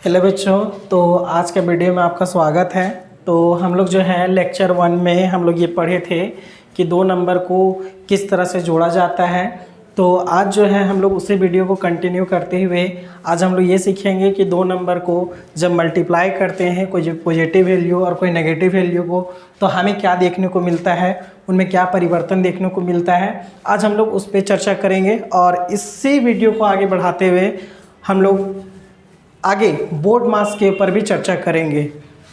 Hello बच्चों, तो आज के वीडियो में आपका स्वागत है। तो हम लोग जो है लेक्चर 1 में हम लोग ये पढ़े थे कि 2 नंबर को किस तरह से जोड़ा जाता है। तो आज जो है हम लोग उसी वीडियो को कंटिन्यू करते हुए आज हम लोग ये सीखेंगे कि 2 नंबर को जब मल्टीप्लाई करते हैं, कोई पॉजिटिव वैल्यू और कोई नेगेटिव वैल्यू को, तो हमें क्या देखने को मिलता है, उनमें क्या परिवर्तन देखने को मिलता है। आज हम लोग उस पर चर्चा करेंगे और इसी वीडियो को आगे बढ़ाते हुए हम लोग आगे बोर्ड मास के ऊपर भी चर्चा करेंगे।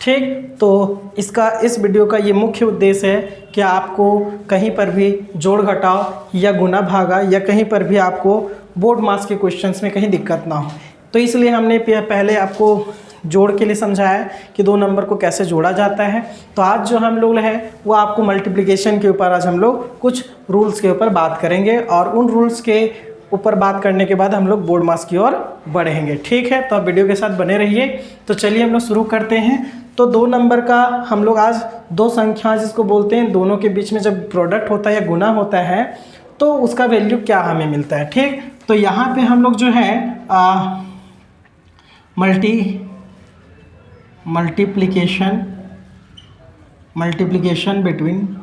ठीक, तो इस वीडियो का ये मुख्य उद्देश्य है कि आपको कहीं पर भी जोड़ घटाव या गुना भागा या कहीं पर भी आपको बोर्ड मास के क्वेश्चंस में कहीं दिक्कत ना हो। तो इसलिए हमने पहले आपको जोड़ के लिए समझाया कि 2 नंबर को कैसे जोड़ा जाता है। तो आज जो हम लोग है वो आपको मल्टीप्लिकेशन के ऊपर आज हम लोग कुछ रूल्स के ऊपर बात करेंगे और उन रूल्स के ऊपर बात करने के बाद हम लोग बोर्ड मास की ओर बढ़ेंगे। ठीक है, तो आप वीडियो के साथ बने रहिए। तो चलिए हम लोग शुरू करते हैं। तो 2 नंबर का हम लोग आज 2 संख्या जिसको बोलते हैं, दोनों के बीच में जब प्रोडक्ट होता है या गुना होता है तो उसका वैल्यू क्या हमें मिलता है। ठीक, तो यहाँ पे हम लोग जो है मल्टीप्लिकेशन बिटवीन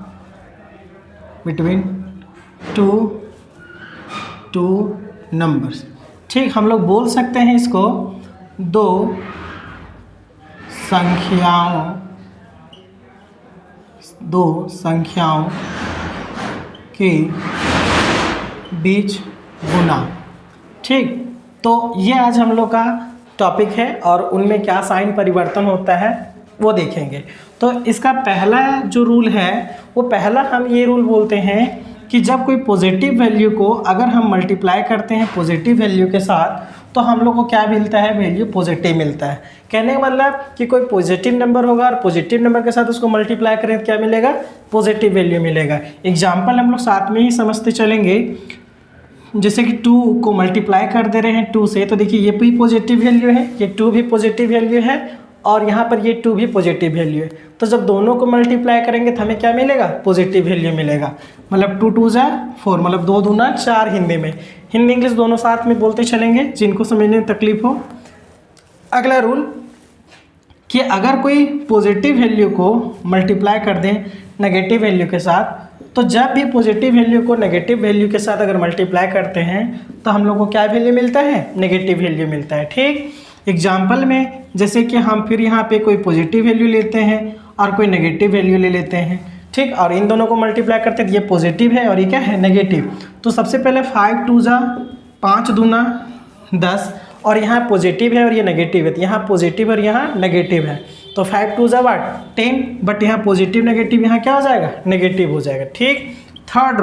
टू नंबर्स। ठीक, हम लोग बोल सकते हैं इसको 2 संख्याओं के बीच गुना। ठीक, तो ये आज हम लोग का टॉपिक है और उनमें क्या साइन परिवर्तन होता है वो देखेंगे। तो इसका पहला जो रूल है वो पहला हम ये रूल बोलते हैं कि जब कोई पॉजिटिव वैल्यू को अगर हम मल्टीप्लाई करते हैं पॉजिटिव वैल्यू के साथ तो हम लोग को क्या मिलता है, वैल्यू पॉजिटिव मिलता है। कहने का मतलब कि कोई पॉजिटिव नंबर होगा और पॉजिटिव नंबर के साथ उसको मल्टीप्लाई करें तो क्या मिलेगा, पॉजिटिव वैल्यू मिलेगा। एग्जाम्पल हम लोग साथ में ही समझते चलेंगे। जैसे कि 2 को मल्टीप्लाई कर दे रहे हैं 2 से, तो देखिए ये भी पॉजिटिव वैल्यू है, ये 2 भी पॉजिटिव वैल्यू है और यहाँ पर ये 2 भी पॉजिटिव वैल्यू है। तो जब दोनों को मल्टीप्लाई करेंगे तो हमें क्या मिलेगा, पॉजिटिव वैल्यू मिलेगा। मतलब 2 2 4, मतलब 2 दूना 4 हिंदी इंग्लिश दोनों साथ में बोलते चलेंगे जिनको समझने में तकलीफ हो। अगला रूल कि अगर कोई पॉजिटिव वैल्यू को मल्टीप्लाई कर दें नेगेटिव वैल्यू के साथ, तो जब भी पॉजिटिव वैल्यू को नेगेटिव वैल्यू के साथ अगर मल्टीप्लाई करते हैं तो हम लोग को क्या वैल्यू मिलता है, नेगेटिव वैल्यू मिलता है। ठीक, एग्जाम्पल में जैसे कि हम फिर यहाँ पे कोई पॉजिटिव वैल्यू लेते हैं और कोई नेगेटिव वैल्यू ले लेते हैं। ठीक, और इन दोनों को मल्टीप्लाई करते हैं तो ये पॉजिटिव है और ये क्या है, नेगेटिव। तो सबसे पहले 5 2 5 दूना 10 और यहाँ पॉजिटिव है और ये नेगेटिव है, तो यहाँ पॉजिटिव और यहाँ नेगेटिव है। तो 5 2 10, बट यहाँ पॉजिटिव नेगेटिव यहाँ क्या हो जाएगा, नेगेटिव हो जाएगा। ठीक, थर्ड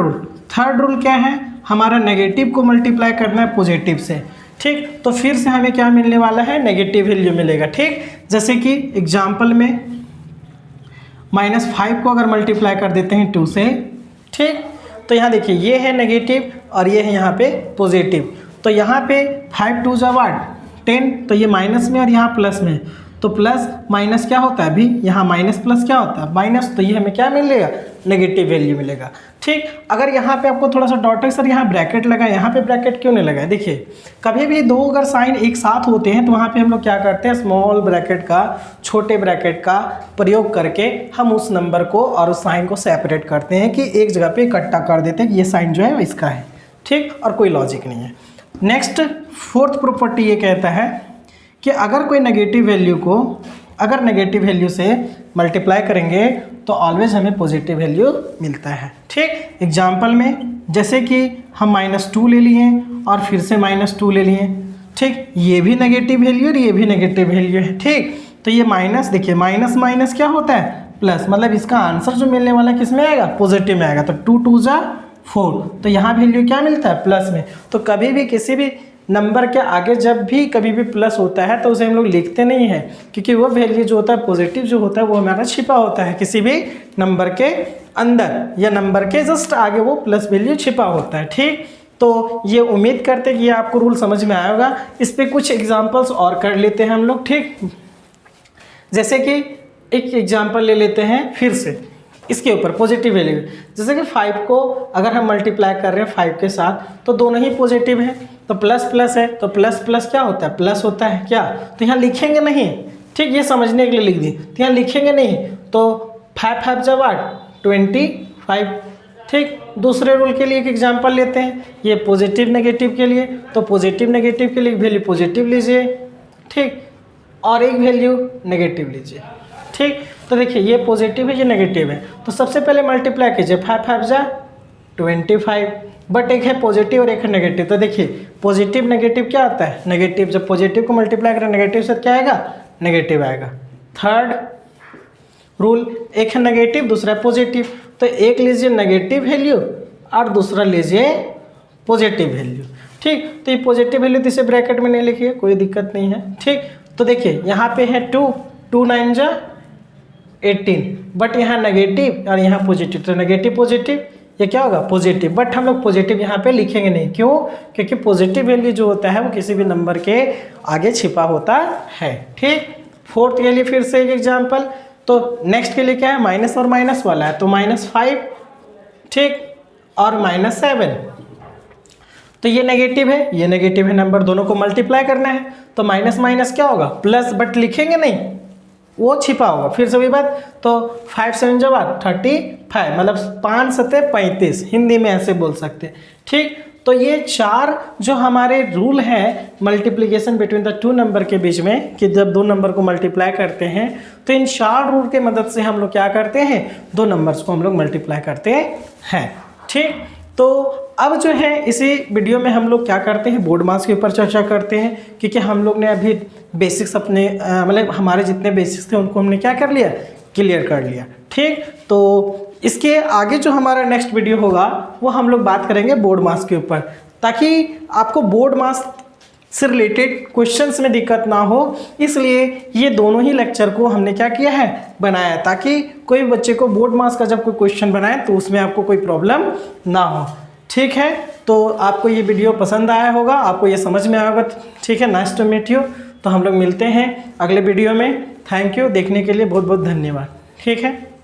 रूल क्या है, हमारा नेगेटिव को मल्टीप्लाई करना है पॉजिटिव से। ठीक, तो फिर से हमें क्या मिलने वाला है, नेगेटिव वैल्यू मिलेगा। ठीक, जैसे कि एग्जाम्पल में -5 को अगर मल्टीप्लाई कर देते हैं 2 से, ठीक, तो यहाँ देखिए ये है नेगेटिव और ये है यहाँ पे पॉजिटिव। तो यहाँ पे 5 2 10, तो ये माइनस में और यहाँ प्लस में, तो प्लस माइनस क्या होता है, अभी यहाँ माइनस प्लस क्या होता है, माइनस। तो ये हमें क्या मिलेगा, नेगेटिव वैल्यू मिलेगा। ठीक, अगर यहाँ पे आपको थोड़ा सा डाउट है सर यहाँ ब्रैकेट लगा है, यहाँ पे ब्रैकेट क्यों नहीं लगा है, देखिए कभी भी 2 अगर साइन एक साथ होते हैं तो वहाँ पे हम लोग क्या करते हैं, स्मॉल ब्रैकेट का, छोटे ब्रैकेट का प्रयोग करके हम उस नंबर को और उस साइन को सेपरेट करते हैं कि एक जगह पे इकट्ठा कर देते हैं कि ये साइन जो है इसका है। ठीक, और कोई लॉजिक नहीं है। नेक्स्ट 4th प्रॉपर्टी ये कहता है कि अगर कोई नेगेटिव वैल्यू को अगर नेगेटिव वैल्यू से मल्टीप्लाई करेंगे तो ऑलवेज हमें पॉजिटिव वैल्यू मिलता है। ठीक, एग्जाम्पल में जैसे कि हम -2 ले लिए और फिर से -2 ले लिए। ठीक, ये भी नेगेटिव वैल्यू और ये भी नेगेटिव वैल्यू है। ठीक, तो ये माइनस, देखिए माइनस माइनस क्या होता है, प्लस, मतलब इसका आंसर जो मिलने वाला है किस में आएगा, पॉजिटिव में आएगा। तो 2 2 4, तो यहाँ वैल्यू क्या मिलता है, प्लस में। तो कभी भी किसी भी नंबर के आगे जब भी कभी भी प्लस होता है तो उसे हम लोग लिखते नहीं हैं, क्योंकि वो वैल्यू जो होता है पॉजिटिव जो होता है वो हमारा छिपा होता है किसी भी नंबर के अंदर, या नंबर के जस्ट आगे वो प्लस वैल्यू छिपा होता है। ठीक, तो ये उम्मीद करते हैं कि ये आपको रूल समझ में आया होगा। इस पर कुछ एग्जाम्पल्स और कर लेते हैं हम लोग। ठीक, जैसे कि एक एग्जाम्पल ले लेते हैं फिर से इसके ऊपर पॉजिटिव वैल्यू, जैसे कि 5 को अगर हम मल्टीप्लाई कर रहे हैं 5 के साथ तो दोनों ही पॉजिटिव है, तो प्लस प्लस है तो प्लस प्लस क्या होता है, प्लस होता है क्या, तो यहाँ लिखेंगे नहीं, ठीक, ये समझने के लिए लिख दी, तो यहाँ लिखेंगे नहीं, तो 5 5 जब 8 25, ठीक। दूसरे रूल के लिए एक एग्जांपल लेते हैं, ये पॉजिटिव नेगेटिव के लिए, तो पॉजिटिव नेगेटिव के लिए वैल्यू पॉजिटिव लीजिए, ठीक, और एक वैल्यू नेगेटिव लीजिए, ठीक। तो देखिए ये पॉजिटिव है ये नेगेटिव है, तो सबसे पहले मल्टीप्लाई कीजिए, 5 5 जा 25, बट एक है पॉजिटिव और एक है नेगेटिव, तो देखिए पॉजिटिव नेगेटिव क्या आता है, नेगेटिव, जब पॉजिटिव को मल्टीप्लाई करें नेगेटिव से क्या आएगा, नेगेटिव आएगा। थर्ड रूल, एक है नेगेटिव दूसरा है पॉजिटिव, तो एक लीजिए नेगेटिव वैल्यू और दूसरा लीजिए पॉजिटिव वैल्यू, ठीक। तो ये पॉजिटिव वैल्यू तो इसे ब्रैकेट में नहीं लिखिए, कोई दिक्कत नहीं है, ठीक। तो देखिए यहाँ पे है 2 2 9 जा 18, बट यहाँ नेगेटिव और यहाँ पॉजिटिव, तो नेगेटिव पॉजिटिव ये क्या होगा, पॉजिटिव, बट हम लोग पॉजिटिव यहाँ पे लिखेंगे नहीं, क्यों, क्योंकि पॉजिटिव वैल्यू जो होता है वो किसी भी नंबर के आगे छिपा होता है, ठीक। फोर्थ के लिए फिर से एक एग्जाम्पल, तो नेक्स्ट के लिए क्या है, माइनस और माइनस वाला है, तो -5, ठीक, और -7, तो ये नेगेटिव है ये नेगेटिव है, नंबर दोनों को मल्टीप्लाई करना है, तो माइनस माइनस क्या होगा, प्लस, बट लिखेंगे नहीं, वो छिपा होगा। फिर से वही बात, तो 5 7 जब 35, मतलब 5 7 35, हिंदी में ऐसे बोल सकते हैं, ठीक। तो ये 4 जो हमारे रूल हैं मल्टीप्लिकेशन बिटवीन द 2 नंबर के बीच में, कि जब 2 नंबर को मल्टीप्लाई करते हैं तो इन 4 रूल के मदद से हम लोग क्या करते हैं, 2 नंबर्स को हम लोग मल्टीप्लाई करते हैं, ठीक। तो अब जो है इसी वीडियो में हम लोग क्या करते हैं, बोर्ड मास के ऊपर चर्चा करते हैं, क्योंकि हम लोग ने अभी बेसिक्स अपने मतलब हमारे जितने बेसिक्स थे उनको हमने क्या कर लिया, क्लियर कर लिया, ठीक। तो इसके आगे जो हमारा नेक्स्ट वीडियो होगा वो हम लोग बात करेंगे बोर्ड मास के ऊपर, ताकि आपको बोर्ड मास से रिलेटेड क्वेश्चंस में दिक्कत ना हो, इसलिए ये दोनों ही लेक्चर को हमने क्या किया है, बनाया है, ताकि कोई बच्चे को बोर्ड मास का जब कोई क्वेश्चन बनाए तो उसमें आपको कोई प्रॉब्लम ना हो, ठीक है। तो आपको ये वीडियो पसंद आया होगा, आपको ये समझ में आया होगा, ठीक है। नाइस टू मीट यू, तो हम लोग मिलते हैं अगले वीडियो में। थैंक यू, देखने के लिए बहुत बहुत धन्यवाद, ठीक है।